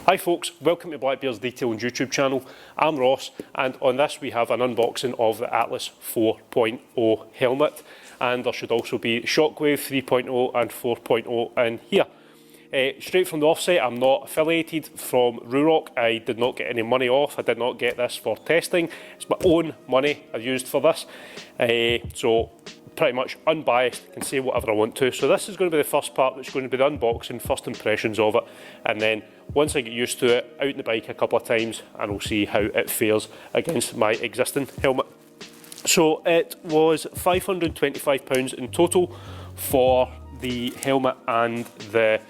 Hi folks, welcome to Blackbeard's Detailing YouTube channel. I'm Ross, and on this we have an unboxing of the Atlas 4.0 helmet, and there should also be Shockwave 3.0 and 4.0 in here. Straight from the offset, I'm not affiliated from Ruroc. I did not get any money off. I did not get this for testing. It's my own money I've used for this. So pretty much unbiased, can say whatever I want to. So this is going to be the first part, which is going to be the unboxing, first impressions of it, and then once I get used to it, out on the bike a couple of times, and we'll see how it fares against my existing helmet. So it was £525 in total for the helmet and the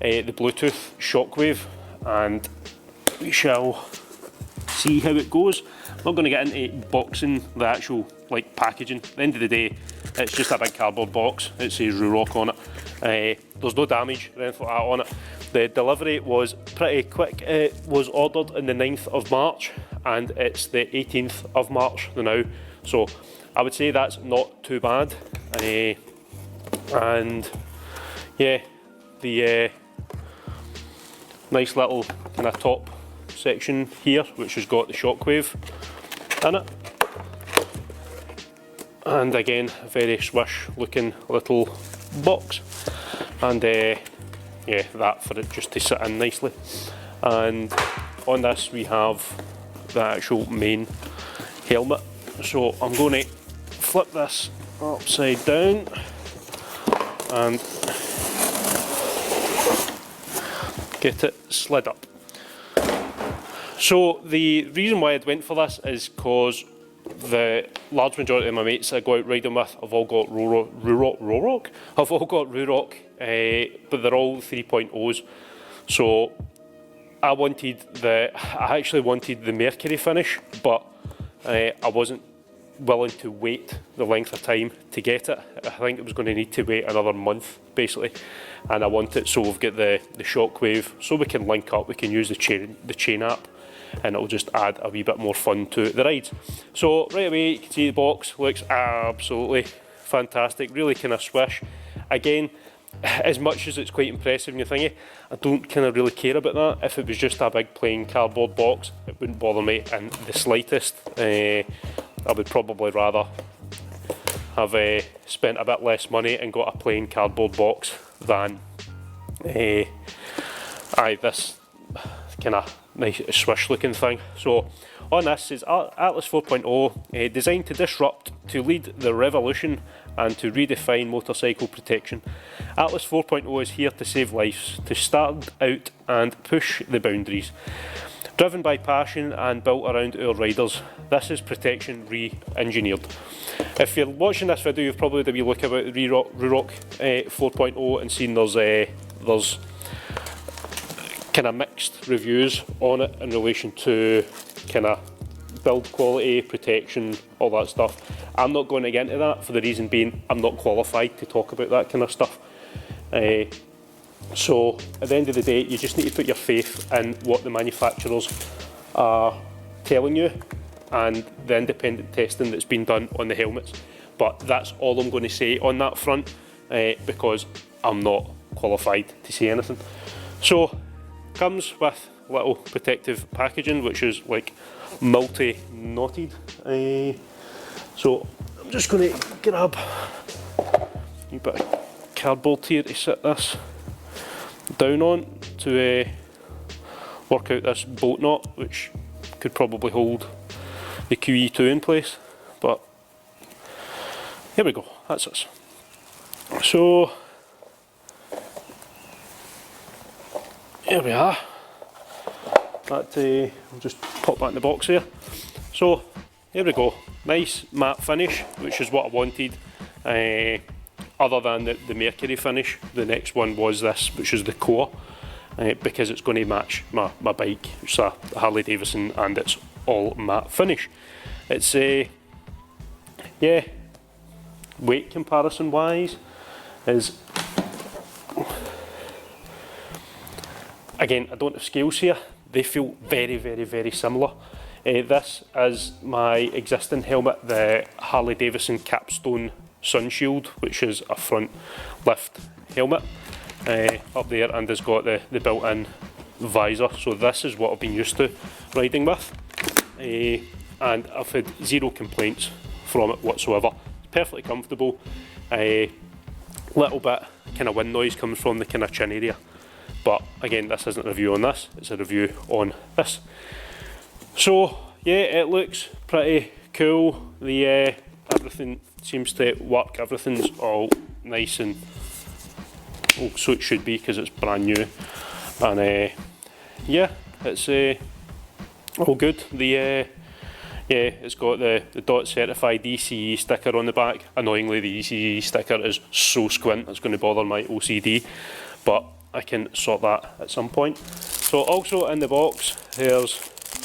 Bluetooth Shockwave, and we shall see how it goes. I'm not going to get into boxing the actual packaging. At the end of the day, it's just a big cardboard box. It says Ruroc on it. There's no damage or anything like that on it. The delivery was pretty quick. It was ordered on the 9th of March and it's the 18th of March now. So I would say that's not too bad. And yeah, the nice little kind of top section here, which has got the Shockwave in it. And again, a very swish looking little box. And yeah, that for it just to sit in nicely. And on this we have the actual main helmet. So I'm going to flip this upside down and get it slid up. So the reason why I went for this is because the large majority of my mates I go out riding with have all got Ruroc. I've all got Ruroc, but they're all 3.0s. So I actually wanted the Mercury finish, but I wasn't willing to wait the length of time to get it. I think it was going to need to wait another month basically, and I want it so we've got the Shockwave so we can link up, we can use the chain app, and it'll just add a wee bit more fun to the rides. So right away you can see the box looks absolutely fantastic, really kind of swish. Again, as much as it's quite impressive in your thingy, I don't kind of really care about that. If it was just a big plain cardboard box, it wouldn't bother me in the slightest. I would probably rather have spent a bit less money and got a plain cardboard box than this kind of nice swish looking thing. So on this is Atlas 4.0, designed to disrupt, to lead the revolution and to redefine motorcycle protection. Atlas 4.0 is here to save lives, to stand out and push the boundaries. Driven by passion and built around our riders, this is protection re-engineered. If you're watching this video, you've probably had a wee look about the Ruroc 4.0 and seen there's kind of mixed reviews on it in relation to kind of build quality, protection, all that stuff. I'm not going to get into that for the reason being I'm not qualified to talk about that kind of stuff. So at the end of the day, you just need to put your faith in what the manufacturers are telling you and the independent testing that's been done on the helmets. But that's all I'm going to say on that front, because I'm not qualified to say anything. So comes with little protective packaging, which is like multi-knotted. So I'm just going to grab a bit of cardboard here to sit this down on to work out this bolt knot, which could probably hold the QE2 in place, but here we go, that's us. So here we are. That I'll just pop that in the box here. So here we go, nice matte finish, which is what I wanted. Other than the Mercury finish, the next one was this, which is the core, because it's going to match my bike, which is a Harley Davidson, and it's all matte finish. It's yeah, weight comparison wise is, again, I don't have scales here, they feel very, very, very similar. This is my existing helmet, the Harley Davidson Capstone Sunshield, which is a front lift helmet up there, and has got the built-in visor. So this is what I've been used to riding with, and I've had zero complaints from it whatsoever. It's perfectly comfortable. Little bit kind of wind noise comes from the kind of chin area, but again, this isn't a review on this, it's a review on this. So yeah, it looks pretty cool. The everything seems to work, everything's all nice and so it should be because it's brand new, and yeah, it's all good. The yeah, it's got the DOT certified ECE sticker on the back. Annoyingly, the ECE sticker is so squint it's going to bother my OCD, but I can sort that at some point. So also in the box there's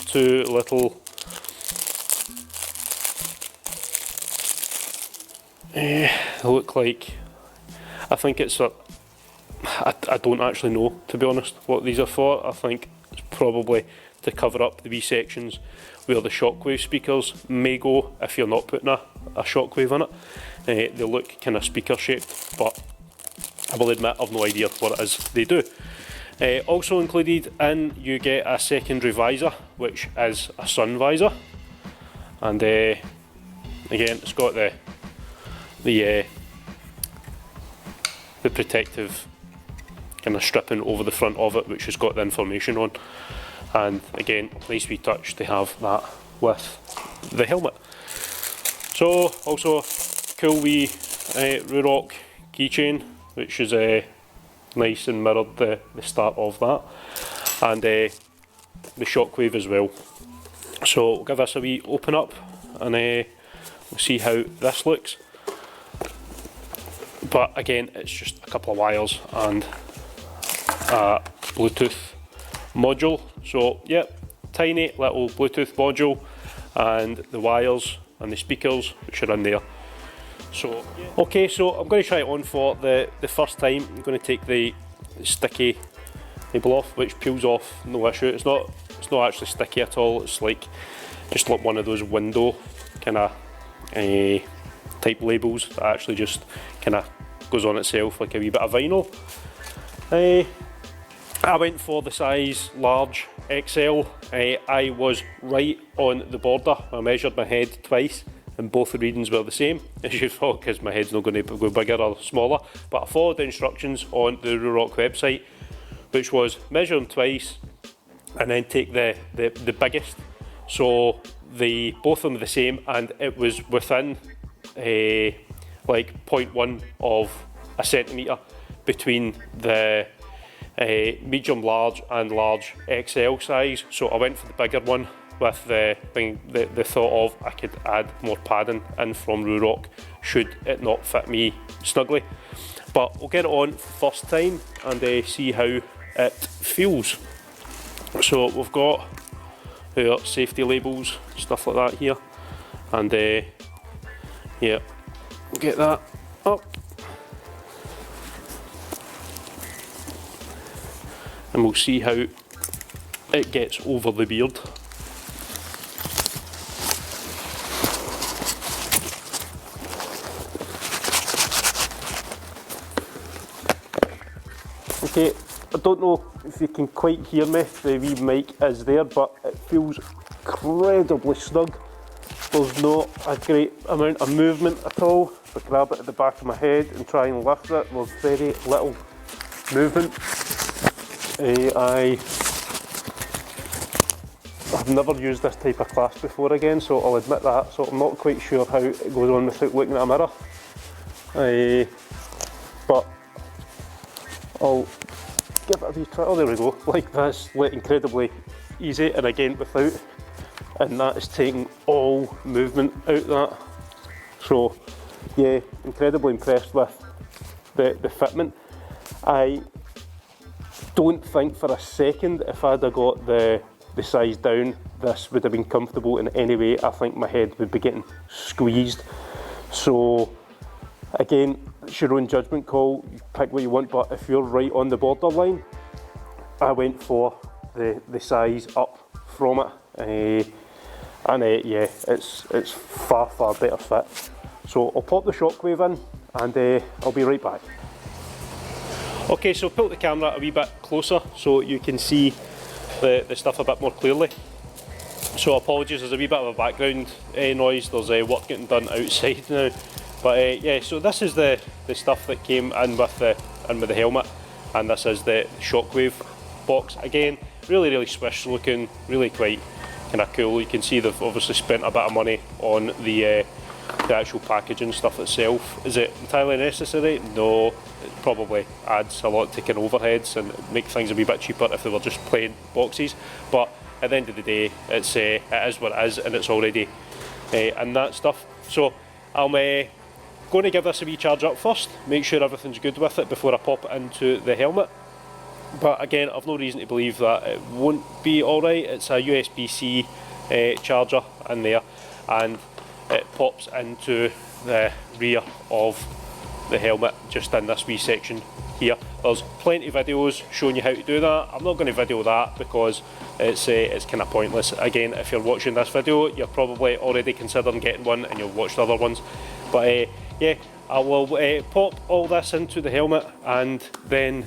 two little they look like, I think it's a, I don't actually know, to be honest, what these are for. I think it's probably to cover up the wee sections where the Shockwave speakers may go if you're not putting a Shockwave in it. They look kind of speaker shaped, but I will admit I've no idea what it is they do. Also included in, you get a secondary visor, which is a sun visor, and again it's got the protective kind of stripping over the front of it, which has got the information on, and again, nice wee touch to have that with the helmet. So also cool wee Ruroc keychain, which is nice and mirrored the start of that, and the Shockwave as well. So we'll give this a wee open up and we'll see how this looks. But again, it's just a couple of wires and a Bluetooth module. So yep, tiny little Bluetooth module and the wires and the speakers which are in there. So okay, so I'm going to try it on for the first time. I'm going to take the sticky label off, which peels off, no issue. It's not actually sticky at all. It's like just like one of those window kind of type labels that actually just kind of goes on itself like a wee bit of vinyl. I went for the size large XL. I was right on the border. I measured my head twice and both the readings were the same, as you thought, because my head's not going to go bigger or smaller. But I followed the instructions on the Ruroc website, which was measure them twice and then take the biggest. So both of them are the same, and it was within like 0.1 of a centimetre between the medium large and large XL size. So I went for the bigger one with the thought of I could add more padding in from Ruroc should it not fit me snugly. But we'll get it on first time and see how it feels. So we've got our safety labels, stuff like that here, and yeah, we'll get that up and we'll see how it gets over the beard. Okay, I don't know if you can quite hear me, the wee mic is there, but it feels incredibly snug. There's not a great amount of movement at all. If I grab it at the back of my head and try and lift it, there's very little movement. I've never used this type of clasp before again, so I'll admit that, so I'm not quite sure how it goes on without looking at a mirror. But I'll give it a wee try. Oh, there we go, like this, like incredibly easy, and again without, and that is taking all movement out that. So yeah, incredibly impressed with the fitment. I don't think for a second if I'd have got the size down this would have been comfortable in any way. I think my head would be getting squeezed. So again, it's your own judgment call, you pick what you want, but if you're right on the borderline, I went for the size up from it, and yeah, it's far better fit. So I'll pop the Shockwave in and I'll be right back. Okay, so I'll put the camera a wee bit closer so you can see the stuff a bit more clearly. So apologies, there's a wee bit of a background noise, there's work getting done outside now. But yeah, so this is the stuff that came in with the helmet, and this is the Shockwave box. Again, really swish looking, really quite kind of cool. You can see they've obviously spent a bit of money on the actual packaging stuff itself. Is it entirely necessary? No, it probably adds a lot to kind of overheads and make things a wee bit cheaper if they were just plain boxes. But at the end of the day, it is what it is, and it's already in that stuff. So I'm going to give this a wee charge up first, make sure everything's good with it before I pop it into the helmet. But again, I've no reason to believe that it won't be alright. It's a USB-C charger in there, and it pops into the rear of the helmet, just in this wee section here. There's plenty of videos showing you how to do that. I'm not going to video that because it's kind of pointless. Again, if you're watching this video, you're probably already considering getting one and you've watched other ones. But yeah, I will pop all this into the helmet, and then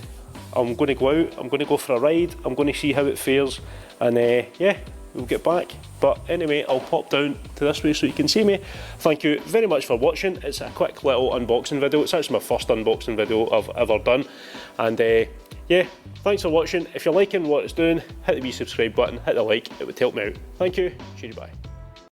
I'm going to go out, I'm going to go for a ride, I'm going to see how it fares, and yeah, we'll get back. But anyway, I'll pop down to this way so you can see me. Thank you very much for watching. It's a quick little unboxing video. It's actually my first unboxing video I've ever done. And yeah, thanks for watching. If you're liking what it's doing, hit the wee subscribe button, hit the like, it would help me out. Thank you, cheerio, bye.